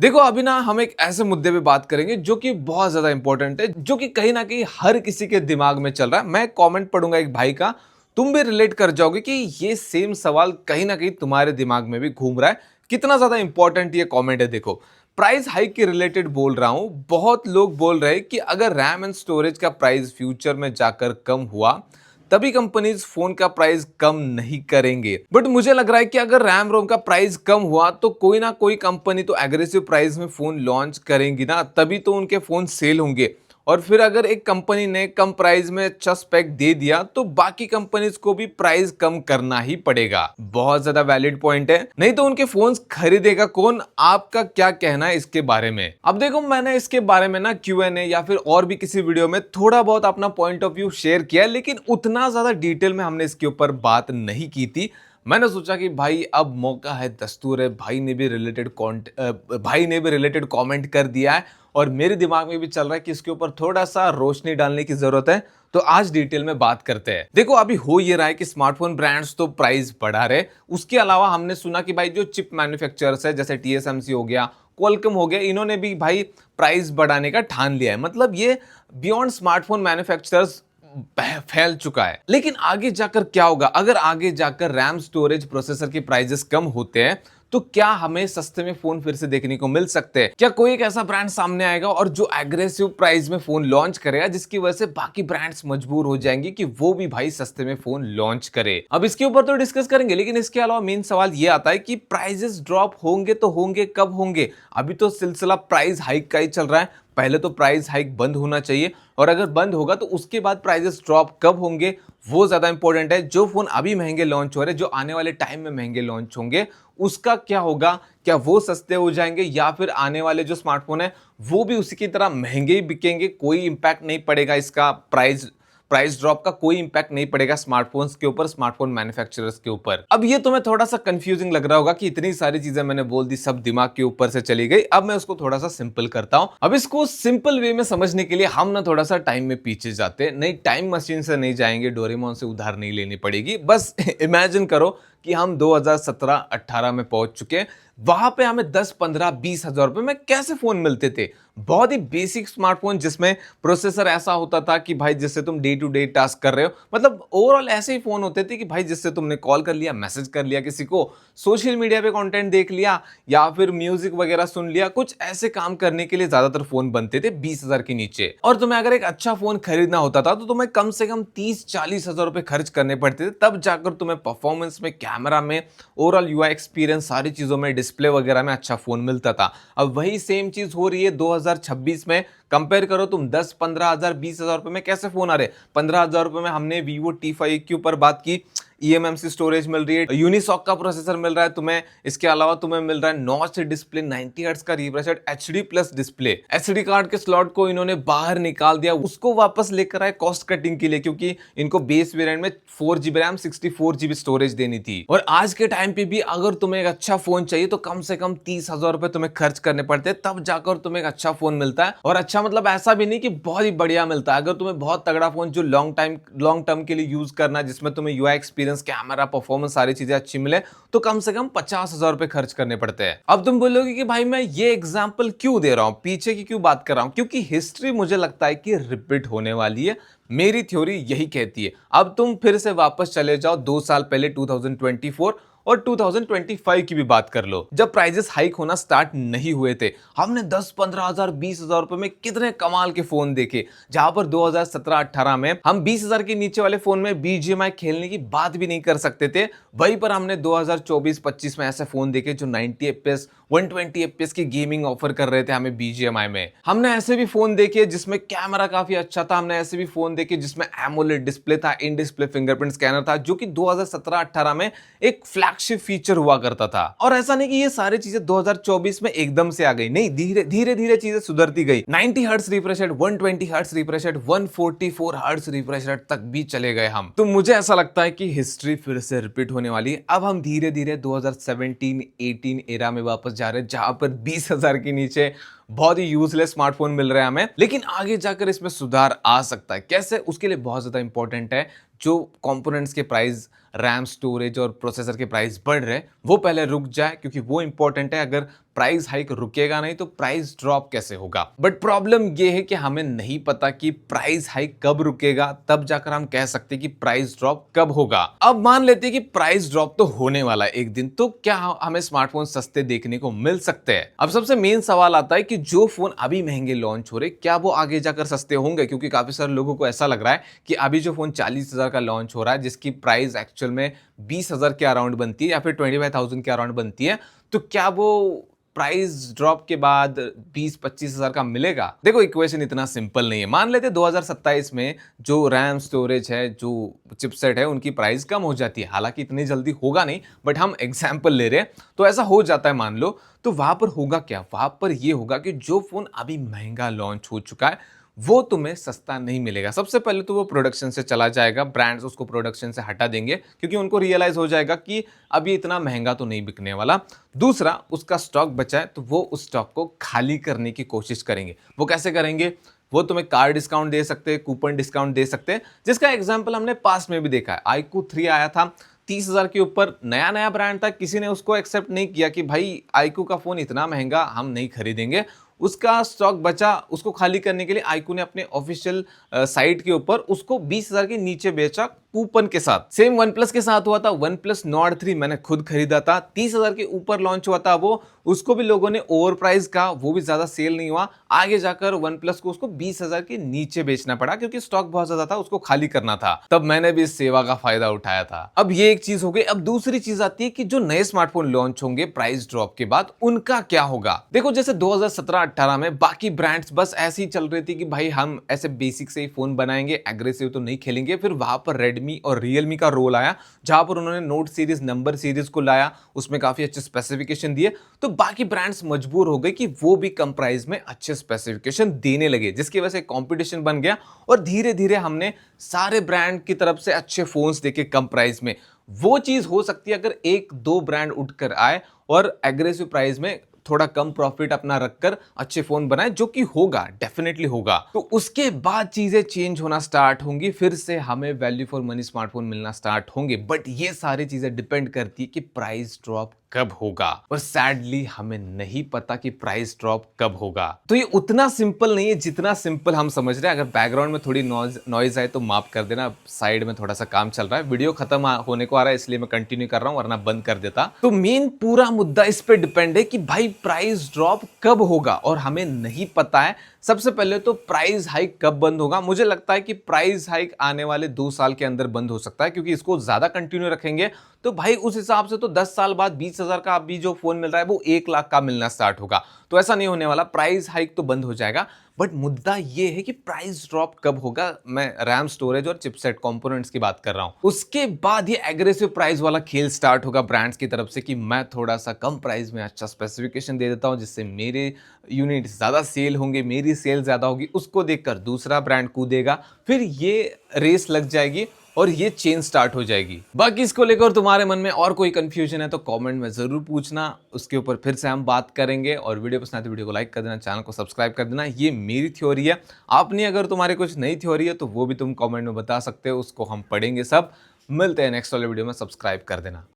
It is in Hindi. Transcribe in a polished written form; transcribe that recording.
देखो अभी ना हम एक ऐसे मुद्दे पे बात करेंगे जो कि बहुत ज्यादा इंपॉर्टेंट है, जो कि कहीं ना कहीं हर किसी के दिमाग में चल रहा है। मैं कमेंट पढ़ूंगा एक भाई का, तुम भी रिलेट कर जाओगे कि ये सेम सवाल कहीं ना कहीं तुम्हारे दिमाग में भी घूम रहा है। कितना ज्यादा इंपॉर्टेंट ये कमेंट है। देखो, प्राइस हाइक के रिलेटेड बोल रहा हूं। बहुत लोग बोल रहे हैं कि अगर रैम एंड स्टोरेज का प्राइस फ्यूचर में जाकर कम हुआ तभी कंपनीज फोन का प्राइस कम नहीं करेंगे। बट मुझे लग रहा है कि अगर रैम रोम का प्राइस कम हुआ तो कोई ना कोई कंपनी तो एग्रेसिव प्राइस में फोन लॉन्च करेंगी ना, तभी तो उनके फोन सेल होंगे। और फिर अगर एक कंपनी ने कम प्राइस में अच्छा स्पेक दे दिया तो बाकी कंपनीज को भी प्राइस कम करना ही पड़ेगा। बहुत ज्यादा वैलिड पॉइंट है, नहीं तो उनके फोन्स खरीदेगा कौन? आपका क्या कहना है इसके बारे में? अब देखो, मैंने इसके बारे में ना Q&A या फिर और भी किसी वीडियो में थोड़ा बहुत अपना पॉइंट ऑफ व्यू शेयर किया, लेकिन उतना ज्यादा डिटेल में हमने इसके ऊपर बात नहीं की थी। मैंने सोचा कि भाई अब मौका है, दस्तूर है, भाई ने भी रिलेटेड कमेंट कर दिया है और मेरे दिमाग में भी चल रहा है कि इसके ऊपर थोड़ा सा रोशनी डालने की जरूरत है। तो आज डिटेल में बात करते हैं। देखो, अभी हो ये रहा है कि स्मार्टफोन ब्रांड्स तो प्राइस बढ़ा रहे, उसके अलावा हमने सुना कि भाई जो चिप मैन्युफैक्चरर्स है जैसे TSMC हो गया, क्वालकॉम हो गया, इन्होंने भी भाई प्राइस बढ़ाने का ठान लिया है। मतलब ये बियॉन्ड स्मार्टफोन मैन्युफैक्चरर्स फैल चुका है। लेकिन आगे जाकर क्या होगा? अगर आगे जाकर रैम, स्टोरेज, प्रोसेसर के प्राइसेस कम होते हैं तो क्या हमें सस्ते में फोन फिर से देखने को मिल सकते हैं? क्या कोई एक ऐसा ब्रांड सामने आएगा और जो एग्रेसिव प्राइस में फोन लॉन्च करेगा जिसकी वजह से बाकी ब्रांड्स मजबूर हो जाएंगे कि वो भी भाई सस्ते में फोन लॉन्च करे? अब इसके ऊपर तो डिस्कस करेंगे, लेकिन इसके अलावा मेन सवाल ये आता है कि प्राइसेस ड्रॉप होंगे तो होंगे कब होंगे? अभी तो सिलसिला प्राइस हाइक का ही चल रहा है। पहले तो प्राइस हाइक बंद होना चाहिए, और अगर बंद होगा तो उसके बाद प्राइसेस ड्रॉप कब होंगे वो ज्यादा इंपॉर्टेंट है। जो फोन अभी महंगे लॉन्च हो रहे, जो आने वाले टाइम में महंगे लॉन्च होंगे, उसका क्या होगा? क्या वो सस्ते हो जाएंगे या फिर आने वाले जो स्मार्टफोन है वो भी उसी की तरह महंगे ही बिकेंगे? कोई इंपैक्ट नहीं पड़ेगा इसका, प्राइस ड्रॉप का कोई इंपैक्ट नहीं पड़ेगा स्मार्टफोन्स के ऊपर, स्मार्टफोन मैन्युफैक्चरर्स के ऊपर। अब ये तुम्हें थोड़ा सा कंफ्यूजिंग लग रहा होगा कि इतनी सारी चीजें मैंने बोल दी, सब दिमाग के ऊपर से चली गई। अब मैं उसको थोड़ा सा सिंपल करता हूं। अब इसको सिंपल वे में समझने के लिए हम ना थोड़ा सा टाइम में पीछे जाते, नहीं टाइम मशीन से नहीं जाएंगे, डोरेमोन से उधार नहीं लेनी पड़ेगी। बस इमेजिन करो कि हम 2017-18 में पहुंच चुके हैं। वहां पे हमें 10, 15, 20 हजार रुपए में कैसे फोन मिलते थे? बहुत ही बेसिक स्मार्टफोन जिसमें प्रोसेसर ऐसा होता था कि भाई जिससे तुम डे टू डे टास्क कर रहे हो, मतलब ओवरऑल ऐसे ही फोन होते थे कि भाई जिससे तुमने कॉल कर लिया, मैसेज कर लिया किसी को, सोशल मीडिया पे कंटेंट देख लिया या फिर म्यूजिक वगैरह सुन लिया। कुछ ऐसे काम करने के लिए ज्यादातर फोन बनते थे 20 हजार के नीचे। और तुम्हें अगर एक अच्छा फोन खरीदना होता था तो तुम्हें कम से कम 30-40 हजार रुपए खर्च करने पड़ते थे, तब जाकर तुम्हें परफॉर्मेंस में, कैमरा में, ओवरऑल यूआई एक्सपीरियंस, सारी चीजों में, डिस्प्ले वगैरह में अच्छा फोन मिलता था। अब वही सेम चीज हो रही है 2026 में। कंपेयर करो तुम, 10, 15 हजार, 20 हजार रुपए में कैसे फोन आ रहे? 15 हजार रुपए में हमने Vivo T5 के ऊपर बात की, eMMC स्टोरेज मिल रही है, यूनिसॉक का प्रोसेसर मिल रहा है तुम्हें, इसके अलावा तुम्हें मिल रहा है नॉच डिस्प्ले, 90 हर्ट्ज का refresh rate, HD plus display. SD card के स्लॉट को इन्होंने बाहर निकाल दिया, उसको वापस लेकर आए कॉस्ट कटिंग के लिए, क्योंकि इनको बेस वेरिएंट में 4GB रैम, 64GB स्टोरेज देनी थी। और आज के टाइम पे भी अगर तुम्हें एक अच्छा फोन चाहिए तो कम से कम 30 हजार रुपए तुम्हें खर्च करने पड़ते हैं, तब जाकर तुम्हें एक अच्छा फोन मिलता है। और अच्छा मतलब ऐसा भी नहीं कि बहुत ही बढ़िया मिलता है। अगर तुम्हें बहुत तगड़ा फोन जो लॉन्ग टर्म के लिए यूज करना है, जिसमें तुम्हें यूआई एक्सपीरियंस, कैमरा, परफॉर्मेंस, सारी चीजें अच्छी मिले, तो कम से कम 50 हजार रुपए खर्च करने पड़ते हैं। अब तुम बोलोगे कि भाई मैं ये एग्जांपल क्यों दे रहा हूं, पीछे की क्यों बात कर रहा हूं? क्योंकि हिस्ट्री मुझे लगता है कि रिपीट होने वाली है। मेरी थ्योरी यही कहती है। अब तुम फिर से वापस चले जाओ 2 साल पहले, 2024 और 2025 की भी बात कर लो, जब प्राइजेस हाइक होना स्टार्ट नहीं हुए थे। हमने 10, 15 हजार, 20 हजार रुपए में कितने कमाल के फोन देखे, जहां पर 2017-18 में हम 20 हजार के नीचे वाले फोन में BGMI खेलने की बात भी नहीं कर सकते थे। वहीं पर हमने 2024-25 में ऐसे फोन देखे जो 90 FPS, 120 FPS की गेमिंग ऑफर कर रहे थे हमें BGMI में। हमने ऐसे भी फोन देखे जिसमें कैमरा काफी अच्छा था, हमने ऐसे भी फोन देखे जिसमें एमोलेड डिस्प्ले था, इन डिस्प्ले फिंगरप्रिंट स्कैनर था, जो कि 2017-18 में एक फ्लैगशिप फीचर हुआ करता था। और ऐसा नहीं कि ये सारी चीजें 2024 में एकदम से आ गई, नहीं, धीरे धीरे चीजें सुधरती गई। 90 hertz refresh rate, 120 hertz refresh rate, 144 hertz refresh rate तक भी चले गए हम। तो मुझे ऐसा लगता है कि हिस्ट्री फिर से रिपीट होने वाली है। अब हम धीरे धीरे 2017-18 एरा में वापस जा रहे हैं, जहां पर 20 हजार के नीचे बहुत ही यूजलेस स्मार्टफोन मिल रहे हैं हमें। लेकिन आगे जाकर इसमें सुधार आ सकता है। कैसे? उसके लिए बहुत ज्यादा इंपॉर्टेंट है जो कंपोनेंट्स के प्राइस, रैम, स्टोरेज और प्रोसेसर के प्राइस बढ़ रहे हैं, वो पहले रुक जाए, क्योंकि वो इंपॉर्टेंट है। अगर प्राइस हाइक रुकेगा नहीं तो प्राइस ड्रॉप कैसे होगा। बट प्रॉब्लम ये है कि हमें नहीं पता कि प्राइस हाइक कब रुकेगा, तब जाकर हम कह सकते हैं कि प्राइस ड्रॉप कब होगा। अब मान लेते हैं कि प्राइस ड्रॉप तो होने वाला है एक दिन, तो क्या हमें स्मार्टफोन सस्ते देखने को मिल सकते हैं। अब सबसे मेन सवाल आता है कि जो फोन अभी महंगे लॉन्च हो रहे, क्या वो आगे जाकर सस्ते होंगे, क्योंकि काफी सारे लोगों को ऐसा लग रहा है कि अभी जो फोन 40,000 का लॉन्च हो रहा है, जिसकी प्राइस एक्चुअल में 20,000 के अराउंड बनती है या फिर 25,000 के अराउंड बनती है, तो क्या वो प्राइस ड्रॉप के बाद 20-25,000 का मिलेगा। देखो इक्वेशन इतना सिंपल नहीं है। मान लेते 2027 में जो रैम स्टोरेज है, जो चिपसेट है, उनकी प्राइस कम हो जाती है। हालांकि इतनी जल्दी होगा नहीं, बट हम एग्जाम्पल ले रहे हैं, तो ऐसा हो जाता है मान लो। तो वहां पर होगा क्या, वहां पर यह होगा कि जो फोन अभी महंगा लॉन्च हो चुका है वो तुम्हें सस्ता नहीं मिलेगा। सबसे पहले तो वो प्रोडक्शन से चला जाएगा, ब्रांड्स उसको प्रोडक्शन से हटा देंगे, क्योंकि उनको रियलाइज हो जाएगा कि अब ये इतना महंगा तो नहीं बिकने वाला। दूसरा, उसका स्टॉक बचा है तो वो उस स्टॉक को खाली करने की कोशिश करेंगे। वो कैसे करेंगे, वो तुम्हें कार डिस्काउंट दे सकते हैं, कूपन डिस्काउंट दे सकते हैं, जिसका एग्जाम्पल हमने पास्ट में भी देखा है। iQOO 3 आया था 30,000 के ऊपर, नया नया ब्रांड था, किसी ने उसको एक्सेप्ट नहीं किया कि भाई iQOO का फोन इतना महंगा हम नहीं खरीदेंगे। उसका स्टॉक बचा, उसको खाली करने के लिए iQOO ने अपने ऑफिशियल साइट के ऊपर उसको 20,000 के नीचे बेचा कूपन के साथ। सेम OnePlus के साथ हुआ था। OnePlus Nord 3 मैंने खुद खरीदा था, 30,000 के ऊपर लॉन्च हुआ था वो, उसको भी लोगों ने ओवर प्राइस कहा, वो भी ज्यादा सेल नहीं हुआ। आगे जाकर OnePlus को उसको 20,000 के नीचे बेचना पड़ा, क्योंकि स्टॉक बहुत ज्यादा था, उसको खाली करना था। तब मैंने भी इस सेवा का फायदा उठाया था। अब ये एक चीज हो गई। अब दूसरी चीज आती है कि जो नए स्मार्टफोन लॉन्च होंगे प्राइस ड्रॉप के बाद, उनका क्या होगा। देखो जैसे 2017-18 में बाकी ब्रांड्स बस ऐसे ही चल रही थी कि भाई हम ऐसे बेसिक से ही फोन बनाएंगे, एग्रेसिव तो नहीं खेलेंगे। फिर वहां पर Redmi और Realme का रोल आया, जहां पर उन्होंने नोट सीरीज, नंबर सीरीज को लाया, उसमें काफी अच्छे स्पेसिफिकेशन दिए। तो बाकी ब्रांड्स मजबूर हो गए कि वो भी कम प्राइस में अच्छे स्पेसिफिकेशन देने लगे, जिसकी वजह से कंपटीशन बन गया और धीरे धीरे हमने सारे ब्रांड की तरफ से अच्छे फोन्स देखे कम प्राइस में। वो चीज हो सकती है अगर एक दो ब्रांड उठकर आए और एग्रेसिव प्राइस में थोड़ा कम प्रॉफिट अपना रखकर अच्छे फोन बनाए, जो कि होगा, डेफिनेटली होगा। तो उसके बाद चीजें चेंज होना स्टार्ट होंगी, फिर से हमें वैल्यू फॉर मनी स्मार्टफोन मिलना स्टार्ट होंगे। बट ये सारी चीजें डिपेंड करती है कि प्राइस ड्रॉप कब होगा, और सैडली हमें नहीं पता कि प्राइस ड्रॉप कब होगा। तो ये उतना सिंपल नहीं है जितना सिंपल हम समझ रहे हैं। अगर बैकग्राउंड में थोड़ी नॉइज आए तो माफ कर देना, साइड में थोड़ा सा काम चल रहा है। वीडियो खत्म होने को आ रहा है, इसलिए मैं कंटिन्यू कर रहा हूं, वरना बंद कर देता। तो मेन पूरा मुद्दा इस पे डिपेंड है कि भाई प्राइस ड्रॉप कब होगा, और हमें नहीं पता है। सबसे पहले तो प्राइस हाइक कब बंद होगा। मुझे लगता है कि प्राइस हाइक आने वाले 2 साल के अंदर बंद हो सकता है, क्योंकि इसको ज्यादा कंटिन्यू रखेंगे तो भाई उस हिसाब से तो 10 साल बाद 20,000 का अभी जो फोन मिल रहा है वो 1 लाख का मिलना स्टार्ट होगा। तो ऐसा नहीं होने वाला, प्राइस हाइक तो बंद हो जाएगा। बट मुद्दा ये है कि प्राइस ड्रॉप कब होगा। मैं रैम, स्टोरेज और चिपसेट कंपोनेंट्स की बात कर रहा हूं। उसके बाद ये एग्रेसिव प्राइस वाला खेल स्टार्ट होगा ब्रांड्स की तरफ से कि मैं थोड़ा सा कम प्राइस में अच्छा स्पेसिफिकेशन दे देता हूं, जिससे मेरे यूनिट ज्यादा सेल होंगे, मेरी सेल ज्यादा होगी, उसको देखकर दूसरा ब्रांड कूदेगा। फिर ये रेस लग जाएगी और ये चेन स्टार्ट हो जाएगी। बाकी इसको लेकर तुम्हारे मन में और कोई कंफ्यूजन है तो कमेंट में जरूर पूछना, उसके ऊपर फिर से हम बात करेंगे। और वीडियो पसंद आए तो वीडियो को लाइक कर देना, चैनल को सब्सक्राइब कर देना। ये मेरी थ्योरी है, आपने अगर तुम्हारी कुछ नई थ्योरी है तो वो भी तुम कमेंट में बता सकते हो, उसको हम पढ़ेंगे सब। मिलते हैं नेक्स्ट वाले वीडियो में, सब्सक्राइब कर देना।